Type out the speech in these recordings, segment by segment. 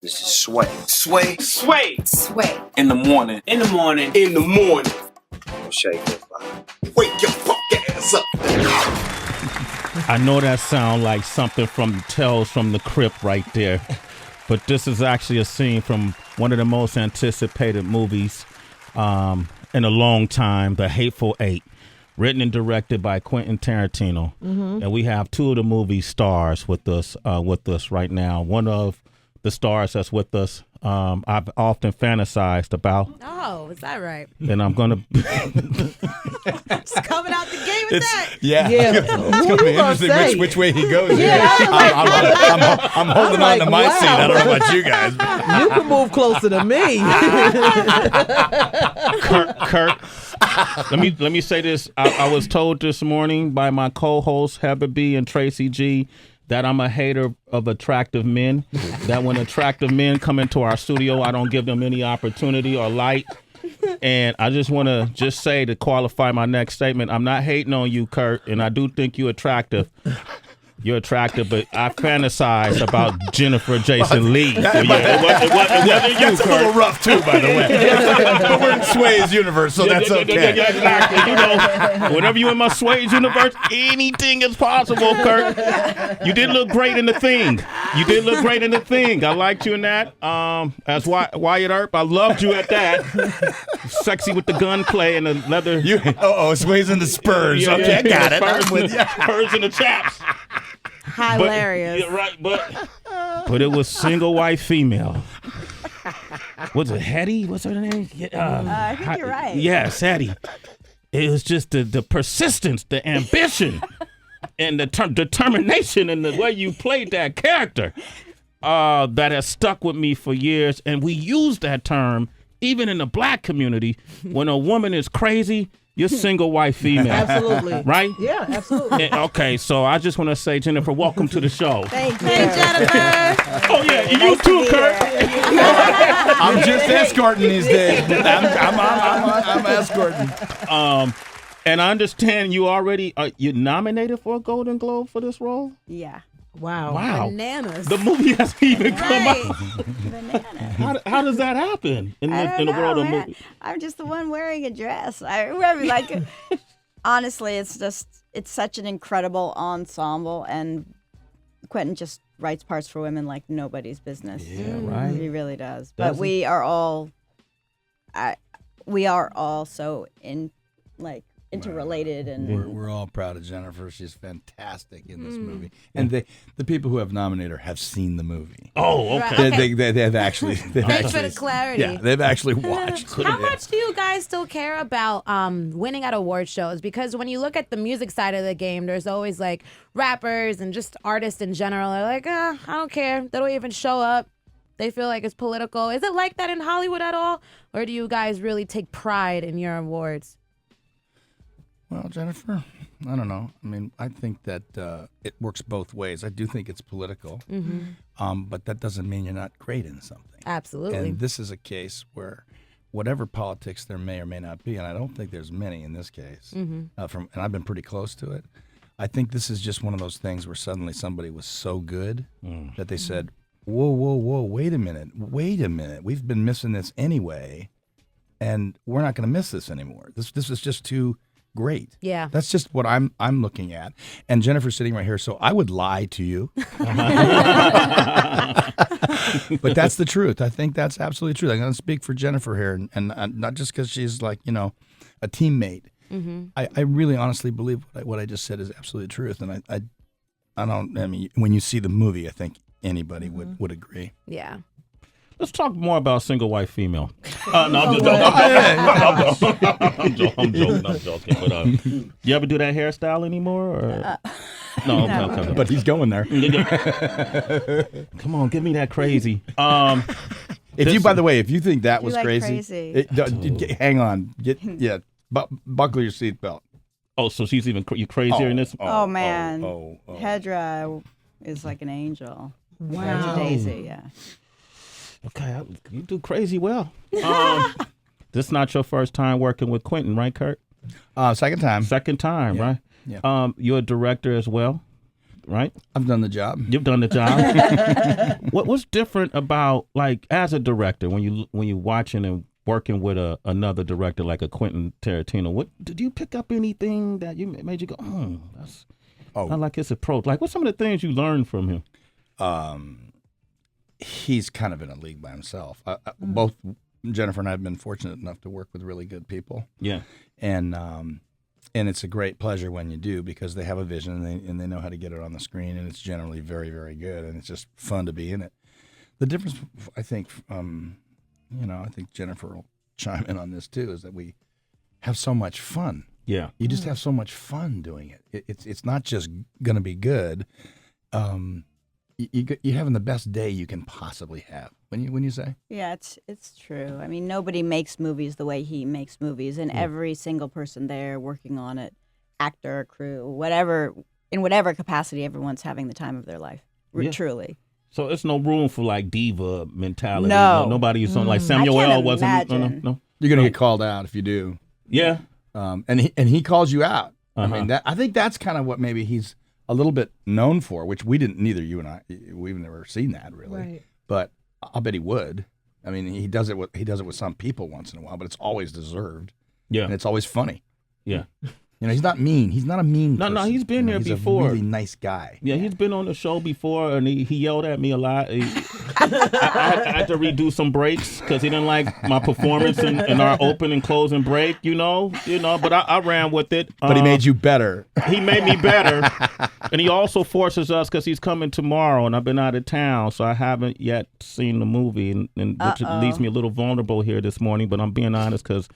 This is Sway. Sway. Sway. Sway. In the morning. In the morning. In the morning. Shake your body. Wake your fuck ass up. I know that sound like something from Tales from the Crypt right there, but this is actually a scene from one of the most anticipated movies in a long time, The Hateful Eight, written and directed by Quentin Tarantino. Mm-hmm. And we have two of the movie's stars with us right now. One of the stars that's with us, I've often fantasized about. Oh, is that right? And I'm going to... Just coming out the gate with that. Yeah. It's going to be interesting which way he goes. Yeah. I'm holding on to my seat. I don't know about you guys. You can move closer to me. Kurt, let me say this. I was told this morning by my co-hosts Heather B and Tracy G that I'm a hater of attractive men. That when attractive men come into our studio, I don't give them any opportunity or light. And I just want to say to qualify my next statement, I'm not hating on you, Kurt, and I do think you're attractive. You're attractive, but I fantasize about Jennifer Jason Leigh. That's a little rough, too, by the way. But we're in Sway's universe, so that's okay. Yeah, exactly. You know, whenever you're in my Sway's universe, anything is possible, Kurt. You did look great in The Thing. I liked you in that. As Wyatt Earp, I loved you at that. Sexy with the gunplay and the leather. Sway's in the Spurs. Yeah, okay, I got it. I'm with you. Spurs and the chaps. Hilarious. Yeah, right, but it was single white female. Was it Hetty? What's her name? I think you're right. Yes, Hetty. It was just the persistence, the ambition, and the determination in the way you played that character that has stuck with me for years. And we use that term even in the black community. When a woman is crazy, you're single white female. Absolutely. Right? Yeah, absolutely. Okay, so I just want to say, Jennifer, welcome to the show. Thank you. Hey, Jennifer. Oh, yeah, you too, Kurt. I'm just escorting these days. I'm escorting. And I understand you already, you nominated for a Golden Globe for this role? Yeah. Wow. Bananas. The movie hasn't even come out. Bananas. How does that happen in the world of movies? I'm just the one wearing a dress. Honestly, it's such an incredible ensemble, and Quentin just writes parts for women like nobody's business. Yeah, right. He really does. But we are all so interrelated, and We're all proud of Jennifer. She's fantastic in this movie. And the people who have nominated her have seen the movie. Oh, okay. They've actually. Thanks for the clarity. Yeah, they've actually watched. How much do you guys still care about winning at award shows? Because when you look at the music side of the game, there's always like rappers and just artists in general are like, I don't care. They don't even show up. They feel like it's political. Is it like that in Hollywood at all? Or do you guys really take pride in your awards? Well, Jennifer, I don't know. I mean, I think that it works both ways. I do think it's political, but that doesn't mean you're not great in something. Absolutely. And this is a case where whatever politics there may or may not be, and I don't think there's many in this case, and I've been pretty close to it, I think this is just one of those things where suddenly somebody was so good that they said, whoa, wait a minute. We've been missing this anyway, and we're not going to miss this anymore. This is just too great. Yeah. That's just what I'm looking at. And Jennifer's sitting right here, so I would lie to you. But that's the truth. I think that's absolutely true. I'm going to speak for Jennifer here, and not just because she's like, a teammate. I really honestly believe what I just said is absolutely truth. And I mean, when you see the movie, I think anybody would agree. Yeah. Let's talk more about single white female. No, I'm joking. But you ever do that hairstyle anymore? Or? No. Okay. But he's going there. Come on, give me that crazy. By the way, if you think that was crazy. Hang on. Buckle your seatbelt. Oh, so she's even you crazier in this? Oh man, Hedra is like an angel. Wow. Daisy, yeah. Okay, you do crazy well. This is not your first time working with Quentin, right, Kurt? Second time. Second time, Yeah. right? Yeah. You're a director as well? right? I've done the job. You've done the job. What's different about, like, as a director, when you watching and working with another director like a Quentin Tarantino? What did you pick up anything that you made you go, I like his approach? Like, what's some of the things you learned from him? He's kind of in a league by himself. Both Jennifer and I have been fortunate enough to work with really good people. Yeah, and it's a great pleasure when you do, because they have a vision and they know how to get it on the screen, and it's generally very, very good, and it's just fun to be in it. The difference, I think, I think Jennifer will chime in on this too, is that we have so much fun. Yeah, you just have so much fun doing it. It's not just going to be good. You're having the best day you can possibly have. When you say? Yeah, it's true. I mean, nobody makes movies the way he makes movies, and every single person there working on it, actor, crew, whatever, in whatever capacity, everyone's having the time of their life. Truly. So it's no room for like diva mentality. No. Nobody's on like Samuel I L. can't wasn't. imagine. No. You're going to get called out if you do. Yeah. And he calls you out. I mean, I think that's kind of what maybe he's a little bit known for, which neither you and I, we've never seen that really. Right. But I'll bet he would. I mean, he does it with some people once in a while, but it's always deserved. Yeah. And it's always funny. Yeah. He's not mean. He's not a mean person. No, he's been here before. He's a really nice guy. Yeah, he's been on the show before, and he yelled at me a lot. I had to redo some breaks because he didn't like my performance in our open and closing break, But I ran with it. But he made you better. He made me better. And he also forces us, because he's coming tomorrow, and I've been out of town, so I haven't yet seen the movie, and which leaves me a little vulnerable here this morning, but I'm being honest because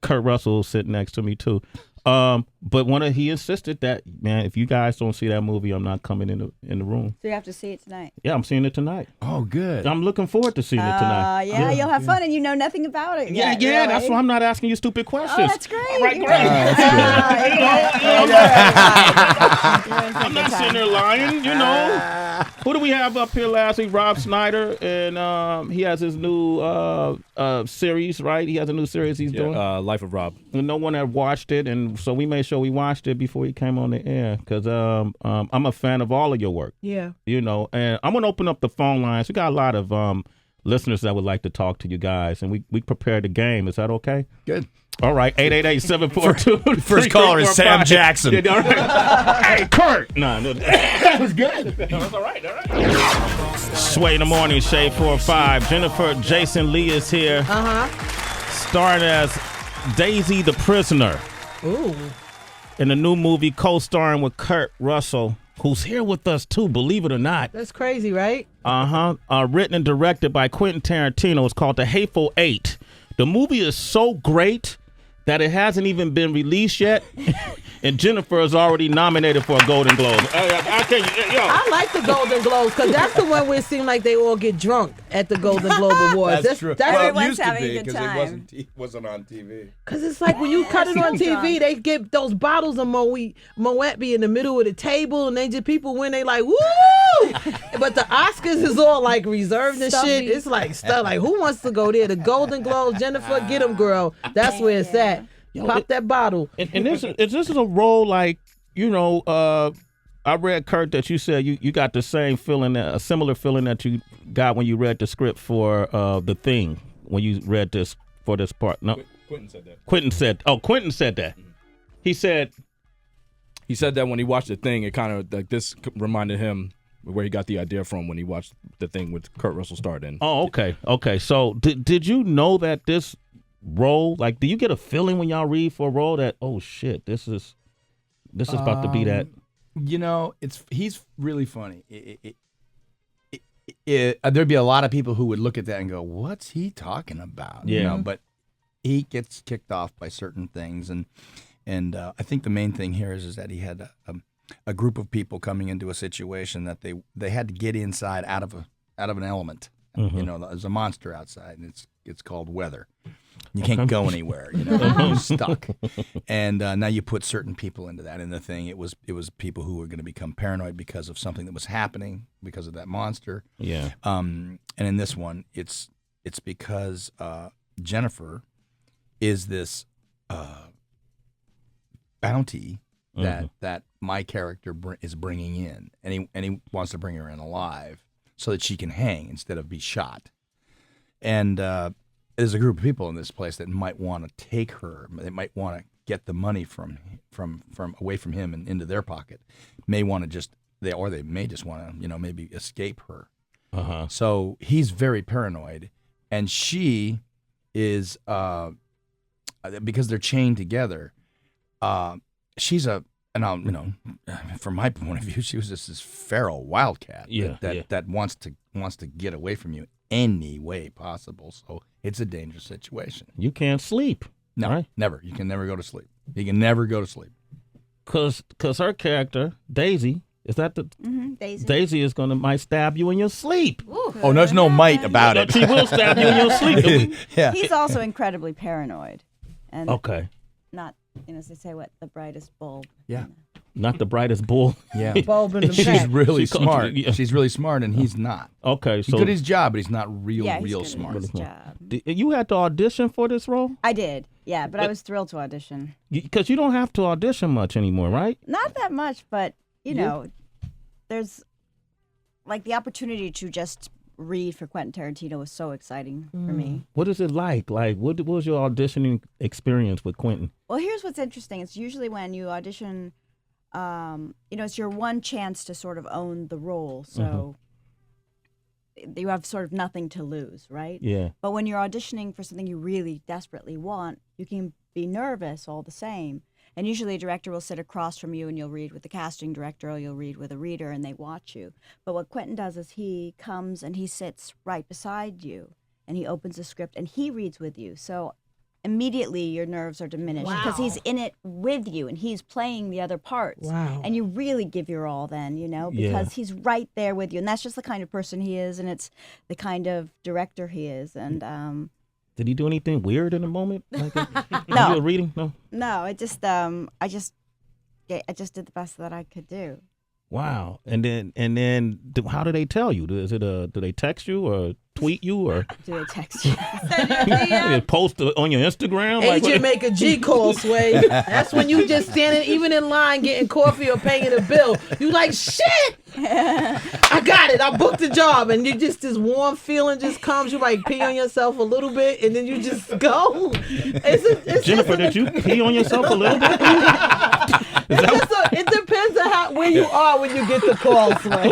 Kurt Russell is sitting next to me, too. But he insisted that, man, if you guys don't see that movie, I'm not coming in the room. So you have to see it tonight. Yeah, I'm seeing it tonight. Oh, good. I'm looking forward to seeing it tonight. Yeah, you'll have fun, and you know nothing about it. Yeah, yet, yeah. really. That's why I'm not asking you stupid questions. Oh, that's great. All right, You're great. I'm not sitting there lying, Who do we have up here last week? Rob Schneider, and he has his new series, right? He has a new series he's doing. Life of Rob. And no one had watched it, and so we made sure we watched it before he came on the air, because I'm a fan of all of your work. Yeah. And I'm going to open up the phone lines. We got a lot of listeners that would like to talk to you guys, and we prepared the game. Is that okay? Good. All right, 888-742. First caller is Sam Jackson. Yeah, all right. Hey, Kurt. No, that was good. No, that's all right. Sway in the morning, Shade 4-5. Jennifer Jason Leigh is here. Starring as Daisy the Prisoner. Ooh. In the new movie, co-starring with Kurt Russell, who's here with us too, believe it or not. That's crazy, right? Written and directed by Quentin Tarantino. It's called The Hateful Eight. The movie is so great that it hasn't even been released yet, and Jennifer is already nominated for a Golden Globe. I like the Golden Globes because that's the one where it seemed like they all get drunk at the Golden Globe Awards. That's true. Everyone's it used to having be a good because time. it wasn't on TV. Because it's like when you cut it on TV, they get those bottles of Moet be in the middle of the table, and they just people win, they like, woo! But the Oscars is all like reserved and shit. It's like stuff like, who wants to go there? The Golden Globes, Jennifer, get them, girl. That's where it's at. Pop that bottle. And this is a role like, I read, Kurt, that you said you got the same feeling, a similar feeling that you got when you read the script for The Thing, when you read this for this part. No, Quentin said that. Quentin said that. He said that when he watched The Thing, it kind of like this reminded him where he got the idea from when he watched The Thing with Kurt Russell starred in. Oh, okay. So did you know that this role, like, do you get a feeling when y'all read for a role that, oh shit, this is about to be that? He's really funny. There'd be a lot of people who would look at that and go, "What's he talking about?" Yeah. But he gets kicked off by certain things, and I think the main thing here is that he had a group of people coming into a situation that they had to get inside out of an element. Mm-hmm. There's a monster outside, and it's called weather. You can't go anywhere, you're stuck. And now you put certain people into that. And the thing, it was people who were going to become paranoid because of something that was happening because of that monster. Yeah. And in this one, it's because Jennifer is this bounty that my character is bringing in, and he wants to bring her in alive so that she can hang instead of be shot. And there's a group of people in this place that might want to take her. They might want to get the money from away from him and into their pocket. May want to they may just want to maybe escape her. So he's very paranoid, and she is because they're chained together. She's from my point of view, she was just this feral wildcat that wants to get away from you any way possible. So it's a dangerous situation. You can't sleep. No, right? Never. You can never go to sleep. You can never go to sleep. Cause her character Daisy, is that the Daisy? Daisy is might stab you in your sleep. Ooh. Oh, there's no might about it. She will stab you in your sleep. Yeah. He's also incredibly paranoid, and Okay. not as they say, what the brightest bulb. Yeah. Not the brightest bull. Yeah. Bulb in the She's back. really She calls smart. you- yeah. She's really smart, and he's not. Okay, He's so good at his job, but he's not real Yeah, he's good smart. at his job. you had to audition for this role? I did, yeah, but I was thrilled to audition. Because you don't have to audition much anymore, right? Not that much, but you know, there's like the opportunity to just read for Quentin Tarantino was so exciting for me. What is it like? Like, what was your auditioning experience with Quentin? Well, here's what's interesting. It's usually when you audition, it's your one chance to sort of own the role. So you have sort of nothing to lose, right? Yeah. But when you're auditioning for something you really desperately want, you can be nervous all the same. And usually a director will sit across from you and you'll read with the casting director or you'll read with a reader and they watch you. But what Quentin does is he comes and he sits right beside you and he opens the script and he reads with you. So immediately your nerves are diminished because he's in it with you and he's playing the other parts. Wow. And you really give your all then, because he's right there with you. And that's just the kind of person he is and it's the kind of director he is. And Did he do anything weird in the moment? Like No. You were reading? No. no, I just did the best that I could do. Wow. And then how do they tell you? Is it do they text you or tweet you or Do they text you? they post on your Instagram? Like, Agent make a G call, Sway. That's when you just standing even in line getting coffee or paying a bill. You like, shit! I got it. I booked the job. And you just, this warm feeling just comes. You might pee on yourself a little bit and then you just go. It's Jennifer, did you pee on yourself a little bit? it depends on where you are when you get the call, Sway.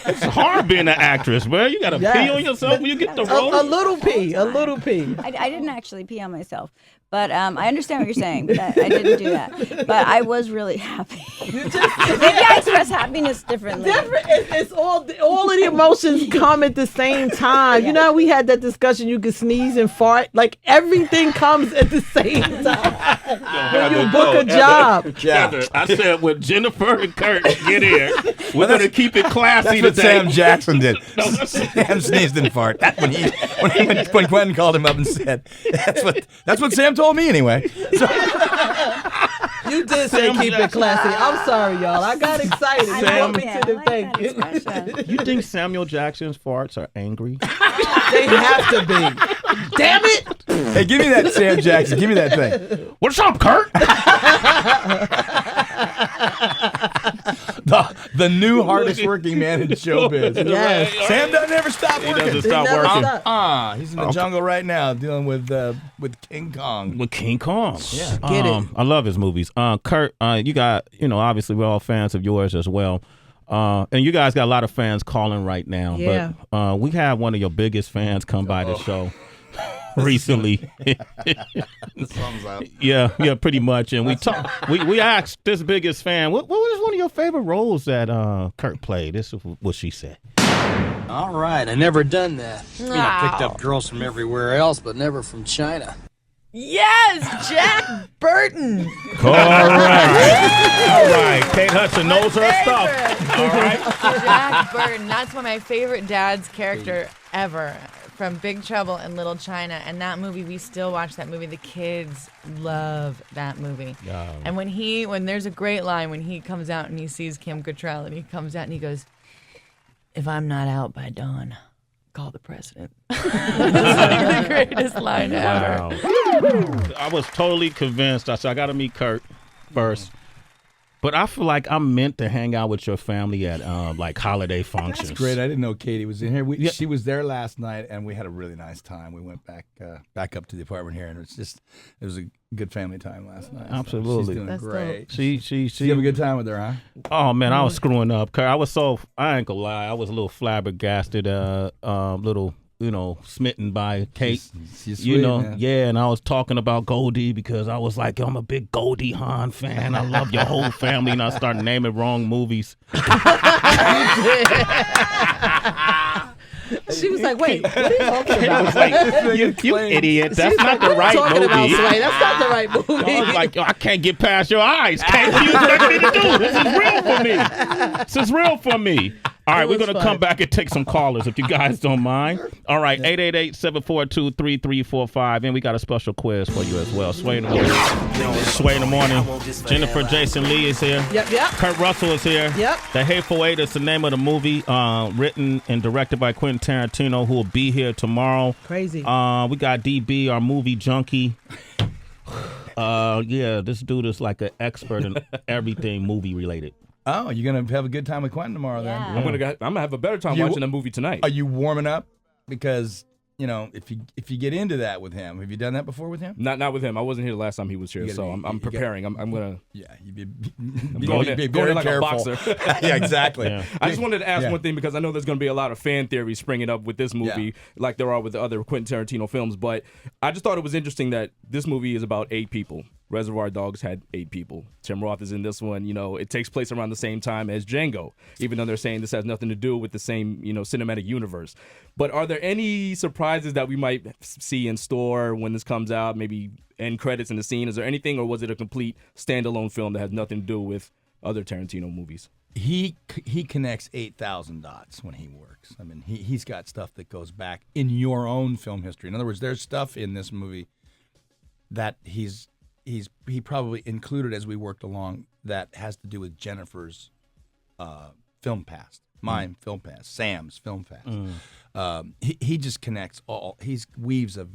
It's hard being an actress, bro. You gotta pee on yourself when you get the role. A little pee. I didn't actually pee on myself. But I understand what you're saying. But I didn't do that. But I was really happy. Maybe I express happiness differently. It's all of the emotions come at the same time. Yeah. You know how we had that discussion, you could sneeze and fart? Like everything comes at the same time when you book a job. Heather, I said when Jennifer and Kurt get here, we're gonna keep it classy That's what today. Sam Jackson did. Sam sneezed and fart. That when Quentin called him up and said, "That's what Sam told me anyway." So, You did say Sam keep it Jackson. classy. I'm sorry, y'all. I got excited. You Sam- want me to the thing. You think Samuel Jackson's farts are angry? They have to be. Damn it! hey, give me that Sam Jackson. Give me that thing. What's up, Kurt? The new hardest working man in showbiz. Yes. Sam doesn't ever stop He working. doesn't stop never working. stop. He's in the jungle right now dealing with King Kong. With King Kong. Yeah. Get it. I love his movies. Kurt, you got, obviously we're all fans of yours as well. And you guys got a lot of fans calling right now. Yeah. But we had one of your biggest fans come by the show recently. The sun's out. Yeah, pretty much. And we asked this biggest fan, what was one of your favorite roles that Kurt played? This is what she said. All right, I never done that. I mean, I picked up girls from everywhere else, but never from China. Yes, Jack Burton. All right. Kate Hudson knows her stuff. All right. Jack Burton. That's one of my favorite dad's character ever, from Big Trouble in Little China. And that movie, we still watch that movie. The kids love that movie. And when there's a great line when he comes out and he sees Kim Cattrall and he comes out and he goes, "If I'm not out by dawn, call the president." That's the greatest line ever. I was totally convinced. I said, I got to meet Kurt. first. But I feel like I'm meant to hang out with your family at like holiday functions. That's great. I didn't know Katie was in here. She was there last night, and we had a really nice time. We went back up to the apartment here, and it was a good family time last night. Absolutely. So she's doing That's great. She You have a good time with her, huh? Oh man, I was screwing up. I ain't gonna lie, I was a little flabbergasted, little, smitten by Kate. She's you sweet, know, man. yeah, and I was talking about Goldie because I was like, I'm a big Goldie Hawn fan. I love your whole family, and I started naming wrong movies. She was like, "Wait, what are you talking I about?" was like, you idiot, that's not the right talking movie. about Sway. That's not the right movie. I was like, I can't get past your eyes. Kate, what do you expect me to do? This is real for me. This is real for me. All right, we're going to come back and take some callers if you guys don't mind. All right, 888-742-3345. And we got a special quiz for you as well. Sway in the morning. Sway in the morning. Jennifer Jason Leigh is here. Yep. Kurt Russell is here. Yep. The Hateful Eight is the name of the movie, written and directed by Quentin Tarantino, who will be here tomorrow. Crazy. We got DB, our movie junkie. Yeah, this dude is like an expert in everything movie related. Oh, you're going to have a good time with Quentin tomorrow then? I'm gonna have a better time watching the movie tonight. Are you warming up? Because, if you get into that with him, have you done that before with him? Not with him. I wasn't here the last time he was here, so I'm preparing. I'm gonna. Yeah, I'm going in like careful. a boxer. Yeah, exactly. Yeah. I just wanted to ask one thing because I know there's going to be a lot of fan theories springing up with this movie, like there are with the other Quentin Tarantino films. But I just thought it was interesting that this movie is about 8 people. Reservoir Dogs had 8 people. Tim Roth is in this one. It takes place around the same time as Django, even though they're saying this has nothing to do with the same, cinematic universe. But are there any surprises that we might see in store when this comes out? Maybe end credits in the scene. Is there anything, or was it a complete standalone film that has nothing to do with other Tarantino movies? He connects 8,000 dots when he works. I mean, he's got stuff that goes back in your own film history. In other words, there's stuff in this movie that he probably included as we worked along that has to do with Jennifer's film past, mine film past, Sam's film past. He just connects all. He weaves a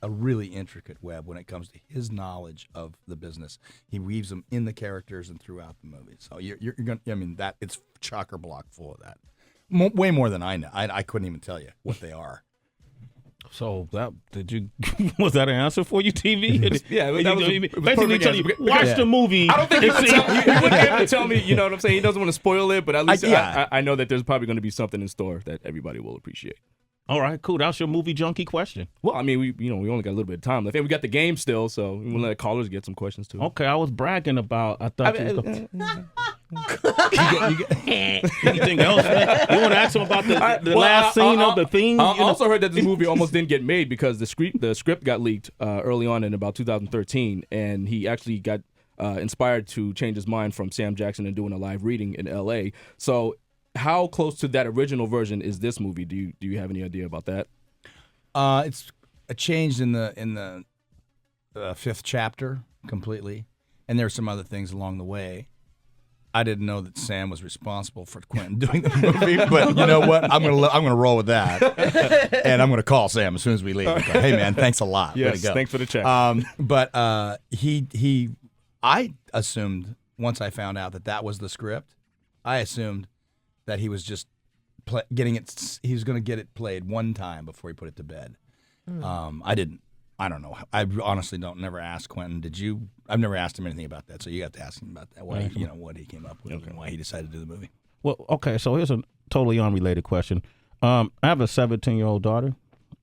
really intricate web when it comes to his knowledge of the business. He weaves them in the characters and throughout the movie. So you're going. I mean, that it's chocker block full of that. Way more than I know. I couldn't even tell you what they are. So was that an answer for you, TV? Yeah, basically tell you, watch the movie. I don't think he would be able to tell me, you know what I'm saying? He doesn't want to spoil it, but at least I know that there's probably going to be something in store that everybody will appreciate. All right, cool. That's your movie junkie question. Well, I mean, we only got a little bit of time left, and we got the game still, so we want to let callers get some questions too. Okay, I was bragging about. I thought anything else? Man? You want to ask him about the last scene of the thing? I also heard that this movie almost didn't get made because the script got leaked early on in about 2013, and he actually got inspired to change his mind from Sam Jackson and doing a live reading in L.A. So, how close to that original version is this movie? Do you have any idea about that? It's a change in the 5th chapter completely, and there are some other things along the way. I didn't know that Sam was responsible for Quentin doing the movie, but you know what? I'm gonna roll with that, and I'm gonna call Sam as soon as we leave. Like, hey man, thanks a lot. Yes, thanks for the check. But I assumed once I found out that was the script, I assumed that he was just getting it. He was going to get it played one time before he put it to bed. I didn't. I don't know. I honestly don't. Never asked Quentin. Did you? I've never asked him anything about that. So you have to ask him about that. What he came up with and why he decided to do the movie. Well, okay. So here's a totally unrelated question. I have a 17-year-old daughter,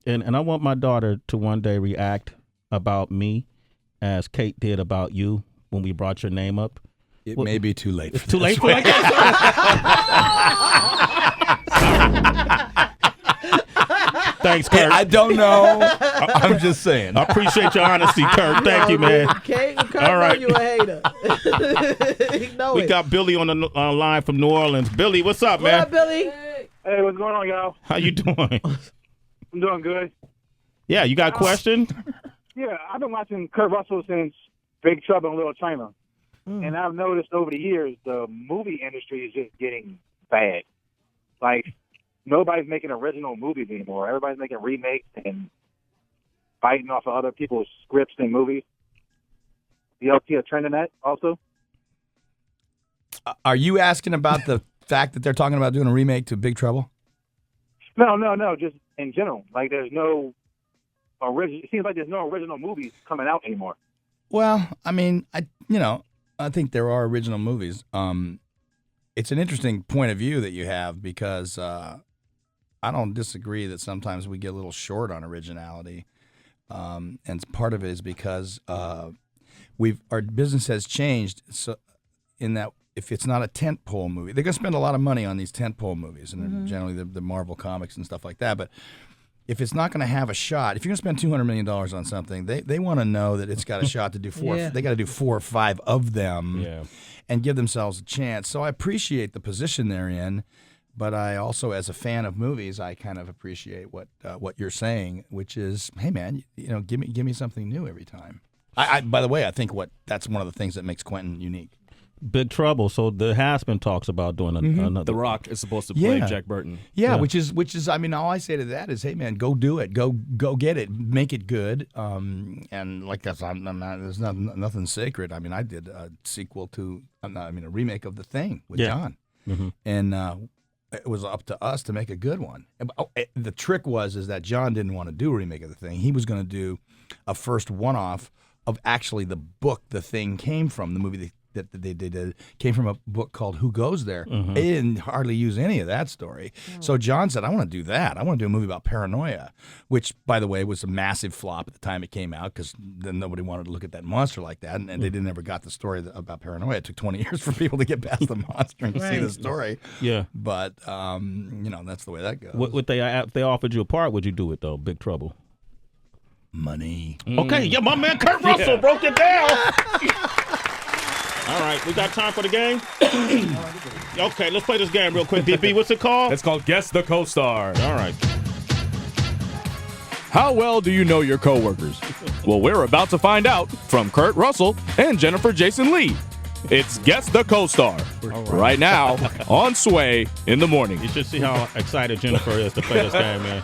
and I want my daughter to one day react about me as Kate did about you when we brought your name up. It may be too late. It's too late for that. Thanks, Kurt. I don't know. I'm just saying. I appreciate your honesty, Kurt. Thank you, man. Kurt, all right. You a hater. We got Billy on the line from New Orleans. Billy, what's up, man? What up, Billy? Hey, what's going on, y'all? How you doing? I'm doing good. Yeah, you got a question? Yeah, I've been watching Kurt Russell since Big Trouble in Little China. And I've noticed over the years the movie industry is just getting bad. Like, nobody's making original movies anymore. Everybody's making remakes and biting off of other people's scripts and movies. the LT are trending at also? Are you asking about the fact that they're talking about doing a remake to Big Trouble? No, just in general. Like, there's no original. It seems like there's no original movies coming out anymore. Well, I mean, I think there are original movies. It's an interesting point of view that you have because I don't disagree that sometimes we get a little short on originality, and part of it is because our business has changed. So, in that, if it's not a tentpole movie, they're going to spend a lot of money on these tentpole movies, and generally the Marvel comics and stuff like that. But if it's not going to have a shot, if you're going to spend $200 million on something, they want to know that it's got a shot to do four. They got to do 4 or 5 of them, and give themselves a chance. So I appreciate the position they're in, but I also, as a fan of movies, I kind of appreciate what you're saying, which is, hey man, give me something new every time. I by the way, I think that's one of the things that makes Quentin unique. Big Trouble. So there has been talks about doing another. The Rock is supposed to play Jack Burton. Yeah, which is. I mean, all I say to that is, hey man, go do it. Go get it. Make it good. And like that's, there's nothing sacred. I mean, I did a sequel to, a remake of The Thing with John, and it was up to us to make a good one. The trick is that John didn't want to do a remake of The Thing. He was going to do a first one-off of actually the book The Thing came from. The movie that they did came from a book called Who Goes There. They didn't hardly use any of that story. So John said, I want to do that. I want to do a movie about paranoia, which, by the way, was a massive flop at the time it came out because then nobody wanted to look at that monster like that, and they never got the story about paranoia. It took 20 years for people to get past the monster and see the story. Yeah. But, that's the way that goes. If they offered you a part, would you do it, though? Big Trouble. Money. Okay, yeah, my man Kurt Russell broke it down. All right, we got time for the game? Okay, let's play this game real quick. DB, what's it called? It's called Guess the Co-Star. All right. How well do you know your coworkers? Well, we're about to find out from Kurt Russell and Jennifer Jason Leigh. It's Guess the Co-Star right now on Sway in the morning. You should see how excited Jennifer is to play this game, man.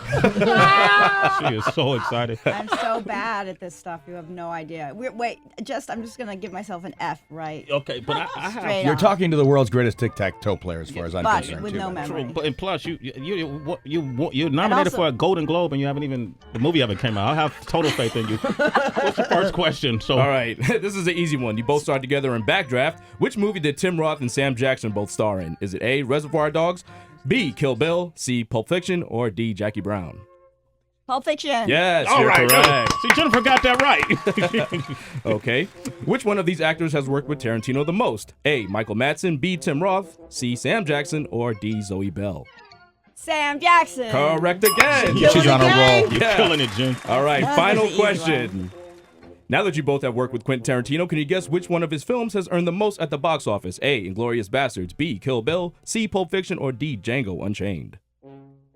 She is so excited. I'm so bad at this stuff. You have no idea. I'm just going to give myself an F, right? Okay, but I have. You're talking to the world's greatest tic-tac-toe player as far as I'm concerned. With no memory. And plus, you're nominated for a Golden Globe and you haven't even, the movie haven't came out. I have total faith in you. What's the first question? All right, this is an easy one. You both starred together in Backdraft. Which movie did Tim Roth and Sam Jackson both star in? Is it A, Reservoir Dogs, B, Kill Bill, C, Pulp Fiction, or D, Jackie Brown? Pulp Fiction. Yes, all you're right, correct. See, Jennifer got that right. Okay. Which one of these actors has worked with Tarantino the most? A, Michael Madsen, B, Tim Roth, C, Sam Jackson, or D, Zoe Bell? Sam Jackson. Correct again. She's on a roll. You're killing it, Jen. All right, final question. Now that you both have worked with Quentin Tarantino, can you guess which one of his films has earned the most at the box office? A, Inglourious Basterds, B, Kill Bill, C, Pulp Fiction, or D, Django Unchained?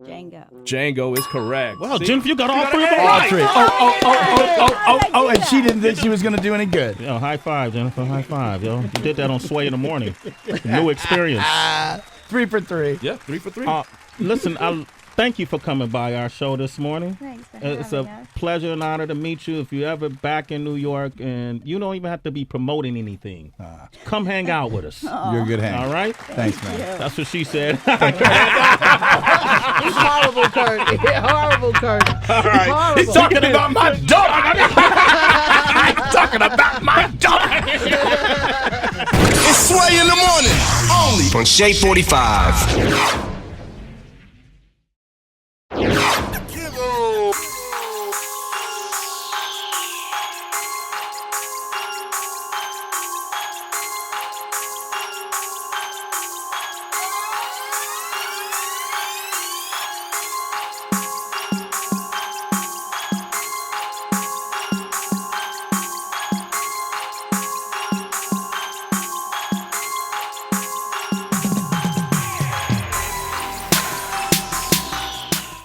Django is correct. Well, Jennifer, you got all three of them All right. three. Oh, and she didn't think she was going to do any good. Yo, high five, Jennifer. High five, yo. You did that on Sway in the morning. New experience. 3 for 3. Yeah, 3 for 3. Listen, thank you for coming by our show this morning. Thanks for It's having a us. pleasure and honor to meet you. If you're ever back in New York, and you don't even have to be promoting anything, come hang out with us. You're a good hang. All right? Thanks, man. That's what she said. He's horrible, Kurt. Horrible, Kurt. All right. Horrible. He's talking about my dog. He's talking about my dog. It's Sway in the morning, only on Shade 45.